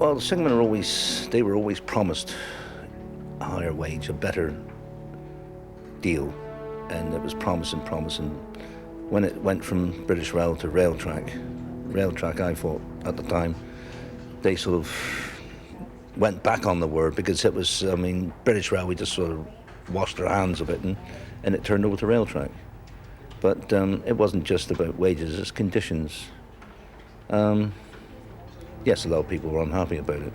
Well, the signalmen were always promised a higher wage, a better deal, and it was promising. When it went from British Rail to Railtrack, I thought at the time, they sort of went back on the word, because it was, I mean, British Rail, we just sort of washed our hands of it, and it turned over to Railtrack. But it wasn't just about wages, it's conditions. Yes, a lot of people were unhappy about it.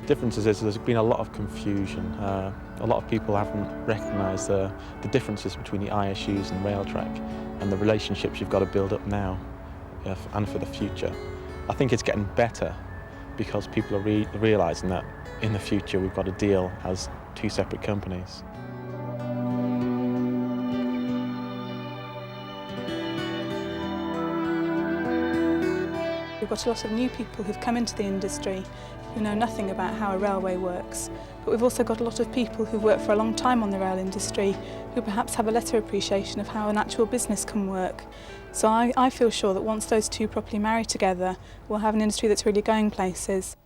The difference is there's been a lot of confusion. A lot of people haven't recognised the differences between the ISUs and Railtrack and the relationships you've got to build up now and for the future. I think it's getting better because people are realising that in the future we've got to deal as two separate companies. We've got a lot of new people who've come into the industry who know nothing about how a railway works. But we've also got a lot of people who've worked for a long time on the rail industry who perhaps have a lesser appreciation of how an actual business can work. So I feel sure that once those two properly marry together, we'll have an industry that's really going places.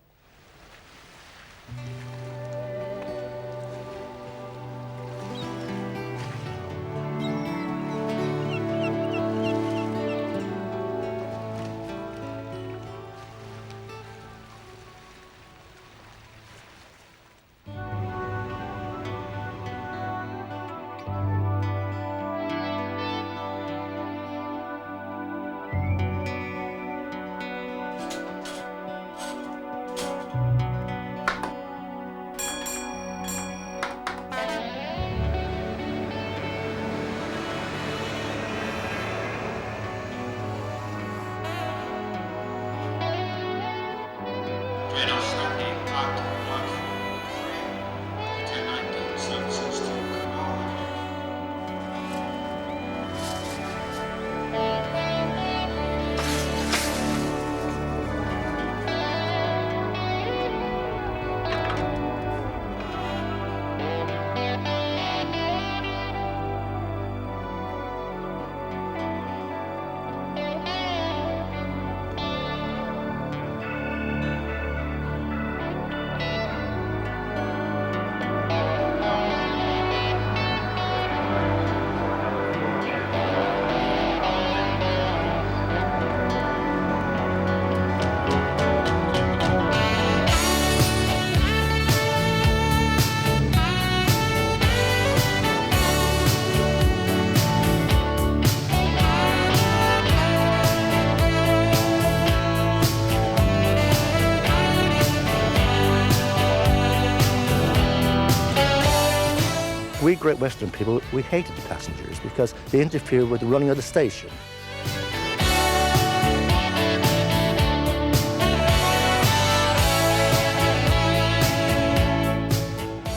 We Great Western people, we hated the passengers because they interfered with the running of the station.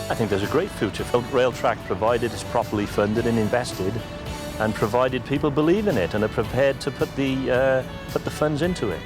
I think there's a great future for Railtrack, provided it's properly funded and invested, and provided people believe in it and are prepared to put the funds into it.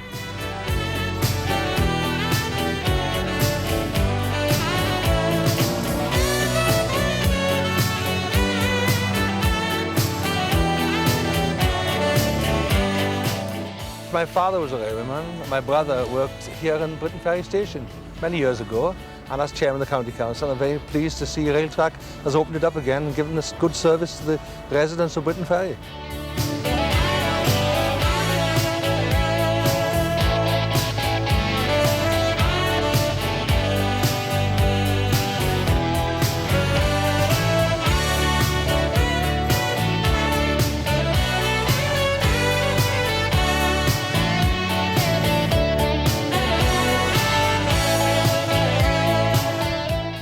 My father was a railwayman. My brother worked here in Britain Ferry Station many years ago, and as chairman of the county council, I'm very pleased to see Railtrack has opened it up again and given us good service to the residents of Britain Ferry.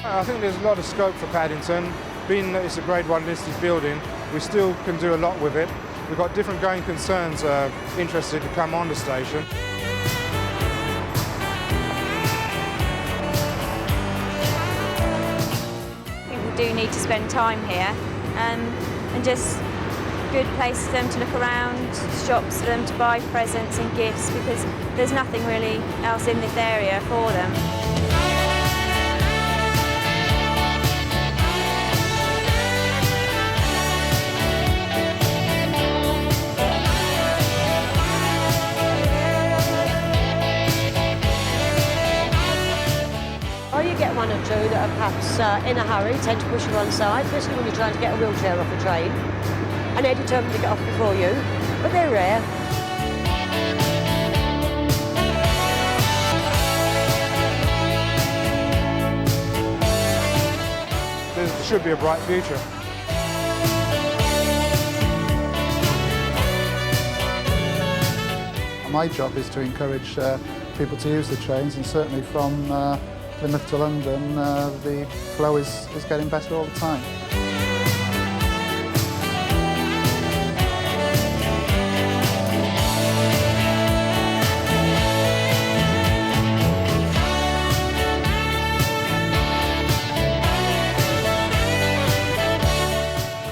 I think there's a lot of scope for Paddington. Being that it's a Grade 1 listed building, we still can do a lot with it. We've got different going concerns interested to come on the station. People do need to spend time here and just good place for them to look around, shops for them to buy presents and gifts, because there's nothing really else in this area for them. perhaps in a hurry tend to push you one side, especially when you're trying to get a wheelchair off a train, and they're determined to get off before you, but they're rare. There should be a bright future. My job is to encourage people to use the trains, and certainly from Plymouth to London the flow is getting better all the time.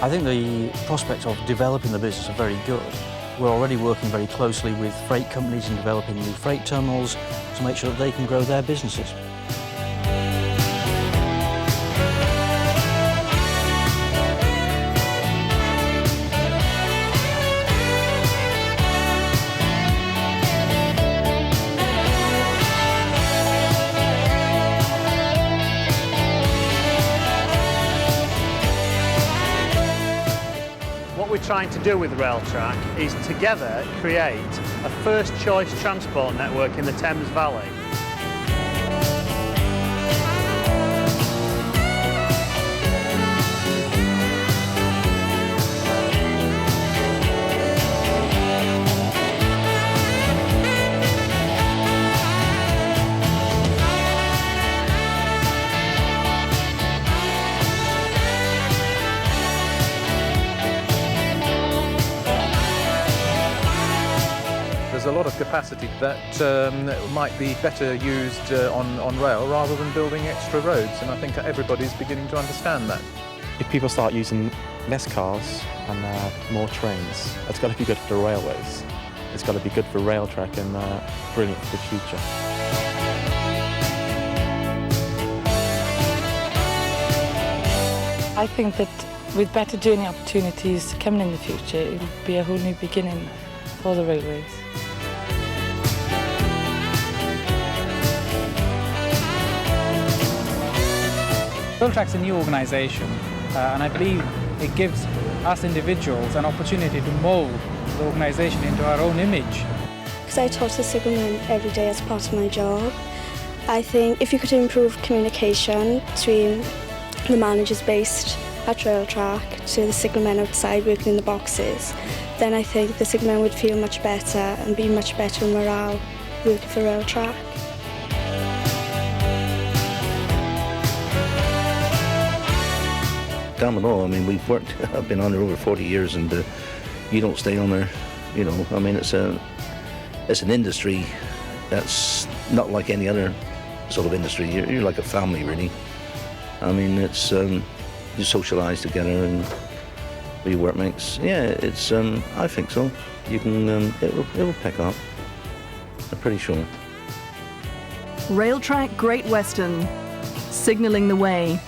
I think the prospects of developing the business are very good. We're already working very closely with freight companies in developing new freight terminals to make sure that they can grow their businesses. What we're trying to do with Railtrack is together create a first choice transport network in the Thames Valley. There's a lot of capacity that might be better used on rail rather than building extra roads, and I think everybody's beginning to understand that. If people start using less cars and more trains, it's got to be good for the railways. It's got to be good for Railtrack and brilliant for the future. I think that with better journey opportunities coming in the future, it will be a whole new beginning for the railways. Railtrack's a new organisation, and I believe it gives us individuals an opportunity to mould the organisation into our own image. Because I talk to signalmen every day as part of my job. I think if you could improve communication between the managers based at Railtrack to the signalmen outside working in the boxes, then I think the signalmen would feel much better and be much better in morale working for Railtrack. Damn it all, I mean, we've worked, I've been on there over 40 years, and you don't stay on there, you know. I mean, it's an industry that's not like any other sort of industry. You're like a family, really. I mean, it's you socialise together and be workmates. Yeah, it's I think so. You can it will pick up. I'm pretty sure. Railtrack Great Western, signalling the way.